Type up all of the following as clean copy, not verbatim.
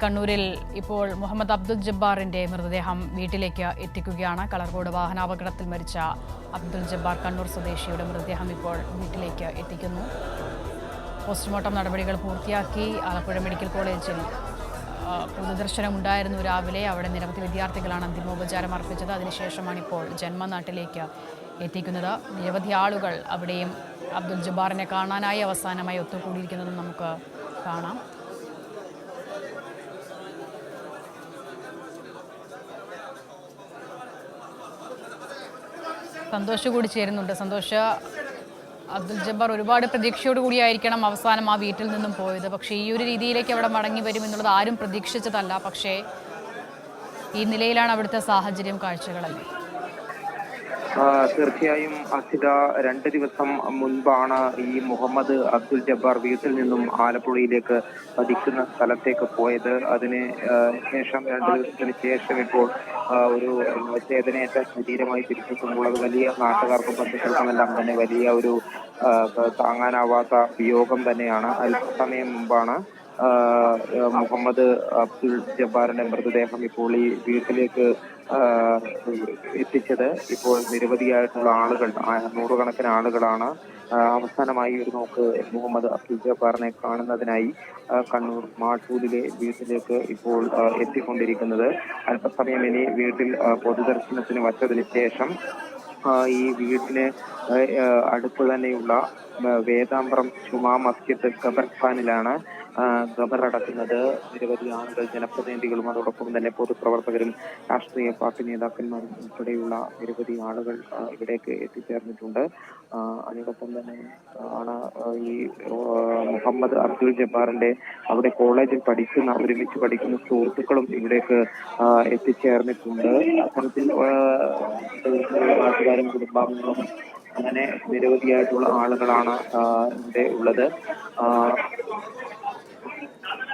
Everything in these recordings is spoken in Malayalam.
കണ്ണൂരിൽ ഇപ്പോൾ മുഹമ്മദ് അബ്ദുൽ ജബ്ബാറിന്റെ മൃതദേഹം വീട്ടിലേക്ക് എത്തിക്കുകയാണ്. കളർകോട് വാഹനാപകടത്തിൽ മരിച്ച അബ്ദുൽ ജബ്ബാർ കണ്ണൂർ സ്വദേശിയുടെ മൃതദേഹം ഇപ്പോൾ വീട്ടിലേക്ക് എത്തിക്കുന്നു. പോസ്റ്റ്മോർട്ടം നടപടികൾ പൂർത്തിയാക്കി. ആലപ്പുഴ മെഡിക്കൽ കോളേജിൽ പൊതുദർശനം ഉണ്ടായിരുന്നു രാവിലെ. അവിടെ നിരവധി വിദ്യാർത്ഥികളാണ് അന്തിമോപചാരം അർപ്പിച്ചത്. അതിനുശേഷമാണ് ഇപ്പോൾ ജന്മനാട്ടിലേക്ക് എത്തിക്കുന്നത്. നിരവധി ആളുകൾ അവിടെയും അബ്ദുൽ ജബ്ബാറിനെ കാണാനായി അവസാനമായി ഒത്തുകൂടിയിരിക്കുന്നതും നമുക്ക് കാണാം. സന്തോഷ് കൂടി ചേരുന്നുണ്ട്. സന്തോഷ്, അബ്ദുൽ ജബ്ബാർ ഒരുപാട് പ്രതീക്ഷയോട് കൂടിയായിരിക്കണം അവസാനം ആ വീട്ടിൽ നിന്നും പോയത്. പക്ഷേ ഈ ഒരു രീതിയിലേക്ക് അവിടെ മടങ്ങി വരും എന്നുള്ളത് ആരും പ്രതീക്ഷിച്ചതല്ല. പക്ഷേ ഈ നിലയിലാണ് അവിടുത്തെ സാഹചര്യം, കാഴ്ചകളല്ലേ? തീർച്ചയായും അസിത, 2 ദിവസം മുൻപാണ് ഈ മുഹമ്മദ് അബ്ദുൽ ജബ്ബാർ വീട്ടിൽ നിന്നും ആലപ്പുഴയിലേക്ക് പതിക്കുന്ന സ്ഥലത്തേക്ക് പോയത്. അതിന് ശേഷം 2 ദിവസത്തിന് ശേഷം ഇപ്പോൾ ഒരു ചേതനയേറ്റ ശരീരമായി തിരിച്ചെത്തുമ്പോൾ അത് വലിയ നാട്ടുകാർക്കും ബന്ധുക്കൾക്കുമെല്ലാം തന്നെ വലിയ ഒരു താങ്ങാനാവാത്ത വിയോഗം തന്നെയാണ്. അല്പസമയം മുമ്പാണ് മുഹമ്മദ് അബ്ദുൽ ജബ്ബാറിന്റെ മൃതദേഹം ഇപ്പോൾ ഈ വീട്ടിലേക്ക് എത്തിച്ചത്. ഇപ്പോൾ നിരവധിയായിട്ടുള്ള ആളുകൾ, നൂറുകണക്കിന് ആളുകളാണ് അവസാനമായി ഒരു നോക്ക് മുഹമ്മദ് അബ്ദുൽ ജബ്ബാറിനെ കാണുന്നതിനായി കണ്ണൂർ മാട്ടൂലിലെ വീട്ടിലേക്ക് ഇപ്പോൾ എത്തിക്കൊണ്ടിരിക്കുന്നത്. അല്പസമയം ഇനി വീട്ടിൽ പൊതുദർശനത്തിന് വച്ചതിന് ശേഷം ഈ വീട്ടിന് അടുത്ത് തന്നെയുള്ള വേദാമ്പ്രം ജുമാ മസ്ജിദ് ഖബർസ്ഥാനിലാണ് ഖബറടക്കുന്നത്. നിരവധി ആളുകൾ, ജനപ്രതിനിധികളും അതോടൊപ്പം തന്നെ പൊതുപ്രവർത്തകരും രാഷ്ട്രീയ പാർട്ടി നേതാക്കന്മാരും ഉൾപ്പെടെയുള്ള നിരവധി ആളുകൾ ഇവിടേക്ക് എത്തിച്ചേർന്നിട്ടുണ്ട്. അതിനോടൊപ്പം തന്നെ ആണ് ഈ മുഹമ്മദ് അബ്ദുൽ ജബ്ബാറിന്റെ അവിടെ കോളേജിൽ ഒരുമിച്ച് പഠിക്കുന്ന സുഹൃത്തുക്കളും ഇവിടേക്ക് എത്തിച്ചേർന്നിട്ടുണ്ട്. അത്തരത്തിൽ നാട്ടുകാരും കുടുംബാംഗങ്ങളും അങ്ങനെ നിരവധിയായിട്ടുള്ള ആളുകളാണ് ഇവിടെ ഉള്ളത്.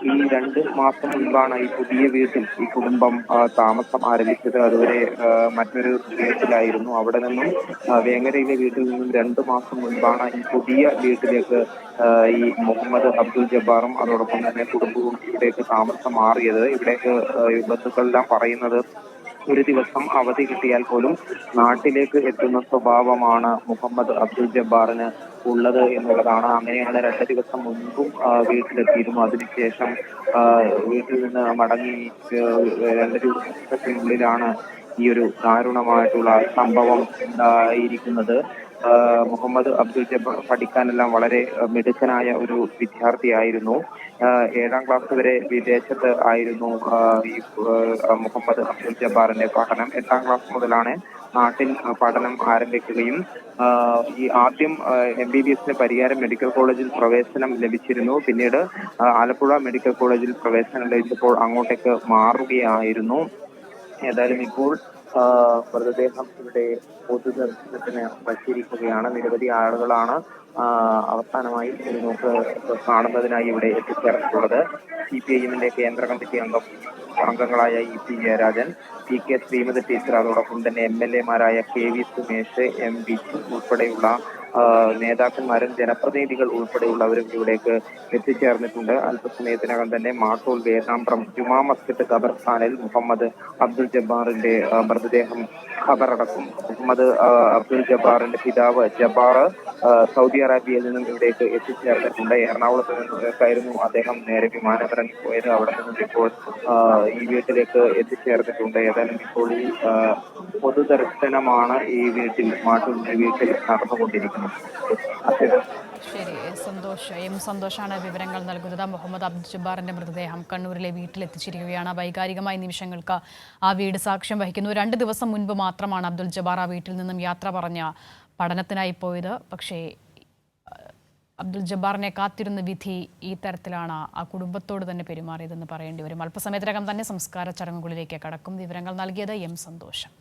ഈ 2 മാസം മുൻപാണ് ഈ പുതിയ വീട്ടിൽ ഈ കുടുംബം താമസം ആരംഭിച്ചത്. അതുവരെ മറ്റൊരു വീട്ടിലായിരുന്നു. അവിടെ നിന്നും വേങ്ങരയിലെ വീട്ടിൽ നിന്നും 2 മാസം മുൻപാണ് ഈ പുതിയ വീട്ടിലേക്ക് ഈ മുഹമ്മദ് അബ്ദുൽ ജബ്ബാറും അതോടൊപ്പം തന്നെ കുടുംബവും ഇവിടേക്ക് താമസം മാറിയത്. ഇവിടേക്ക് ബന്ധുക്കളെല്ലാം പറയുന്നത് ഒരു ദിവസം അവധി കിട്ടിയാൽ പോലും നാട്ടിലേക്ക് എത്തുന്ന സ്വഭാവമാണ് മുഹമ്മദ് അബ്ദുൽ ജബ്ബാറിന് ഉള്ളത് എന്നുള്ളതാണ്. അങ്ങനെയാണ് 2 ദിവസം മുൻപും വീട്ടിലെത്തിയിരുന്നു. അതിനുശേഷം വീട്ടിൽ നിന്ന് മടങ്ങി 2 ദിവസത്തിനുള്ളിലാണ് ഈ ഒരു ദാരുണമായിട്ടുള്ള സംഭവം ഉണ്ടായിരിക്കുന്നത്. മുഹമ്മദ് അബ്ദുൽ ജബ്ബാർ പഠിക്കാനെല്ലാം വളരെ മിടുക്കനായ ഒരു വിദ്യാർത്ഥിയായിരുന്നു. 7ാം ക്ലാസ് വരെ വിദേശത്ത് ആയിരുന്നു ഈ മുഹമ്മദ് അബ്ദുൽ ജബ്ബാറിന്റെ പഠനം. 8ാം ക്ലാസ് മുതലാണ് നാട്ടിൽ പഠനം ആരംഭിക്കുകയും ഈ ആദ്യം MBBS പരിയാരം മെഡിക്കൽ കോളേജിൽ പ്രവേശനം ലഭിച്ചിരുന്നു. പിന്നീട് ആലപ്പുഴ മെഡിക്കൽ കോളേജിൽ പ്രവേശനം ലഭിച്ചപ്പോൾ അങ്ങോട്ടേക്ക് മാറുകയായിരുന്നു. ഏതായാലും ഇപ്പോൾ മൃതദേഹം ഇവിടെ പൊതുദർശനത്തിന് വച്ചിരിക്കുകയാണ്. നിരവധി ആളുകളാണ് അവസാനമായി ഒരു നോക്ക് കാണുന്നതിനായി ഇവിടെ എത്തിച്ചേർന്നിട്ടുള്ളത്. CPIM കേന്ദ്ര കമ്മിറ്റി അംഗങ്ങളായ EP Jayarajan, PK Shrimati teacher, അതോടൊപ്പം തന്നെ MLA മാരായ KV സുമേഷ്, M ബിജു ഉൾപ്പെടെയുള്ള നേതാക്കന്മാരും ജനപ്രതിനിധികൾ ഉൾപ്പെടെയുള്ളവരും ഇവിടേക്ക് എത്തിച്ചേർന്നിട്ടുണ്ട്. അല്പസമയത്തിനകം തന്നെ മാട്ടൂൽ വേദാമ്പ്രം ജുമാ മസ്ജിദ് ഖബർസ്ഥാനിൽ മുഹമ്മദ് അബ്ദുൽ ജബ്ബാറിന്റെ മൃതദേഹം ഖബറടക്കും. മുഹമ്മദ് അബ്ദുൽ ജബ്ബാറിന്റെ പിതാവ് ജബ്ബാർ സൗദി അറേബ്യയിൽ നിന്നും ഇവിടേക്ക് എത്തിച്ചേർന്നിട്ടുണ്ട്. എറണാകുളത്ത് നിന്നൊക്കെയായിരുന്നു അദ്ദേഹം നേരെ വിമാനമിറങ്ങി പോയത്. അവിടെ നിന്നും ഇപ്പോൾ ഈ വീട്ടിലേക്ക് എത്തിച്ചേർന്നിട്ടുണ്ട്. ഏതായാലും ഇപ്പോൾ ഈ പൊതുദർശനമാണ് ഈ മാട്ടൂലിന്റെ വീട്ടിൽ നടന്നുകൊണ്ടിരിക്കുന്നത്. ശരി, സന്തോഷാണ് വിവരങ്ങൾ നൽകുന്നത്. മുഹമ്മദ് അബ്ദുൽ ജബ്ബാറിന്റെ മൃതദേഹം കണ്ണൂരിലെ വീട്ടിലെത്തിച്ചിരിക്കുകയാണ്. വൈകാരികമായ നിമിഷങ്ങൾക്ക് ആ വീട് സാക്ഷ്യം വഹിക്കുന്നു. 2 ദിവസം മുൻപ് മാത്രമാണ് അബ്ദുൽ ജബ്ബാർ ആ വീട്ടിൽ നിന്നും യാത്ര പറഞ്ഞ പഠനത്തിനായി പോയത്. പക്ഷേ അബ്ദുൽ ജബ്ബാറിനെ കാത്തിരുന്ന വിധി ഈ തരത്തിലാണ് ആ കുടുംബത്തോട് തന്നെ പെരുമാറിയതെന്ന് പറയേണ്ടി വരും. അല്പസമയത്തിനകം തന്നെ സംസ്കാര ചടങ്ങുകളിലേക്ക് കടക്കും. വിവരങ്ങൾ നൽകിയത് M സന്തോഷം.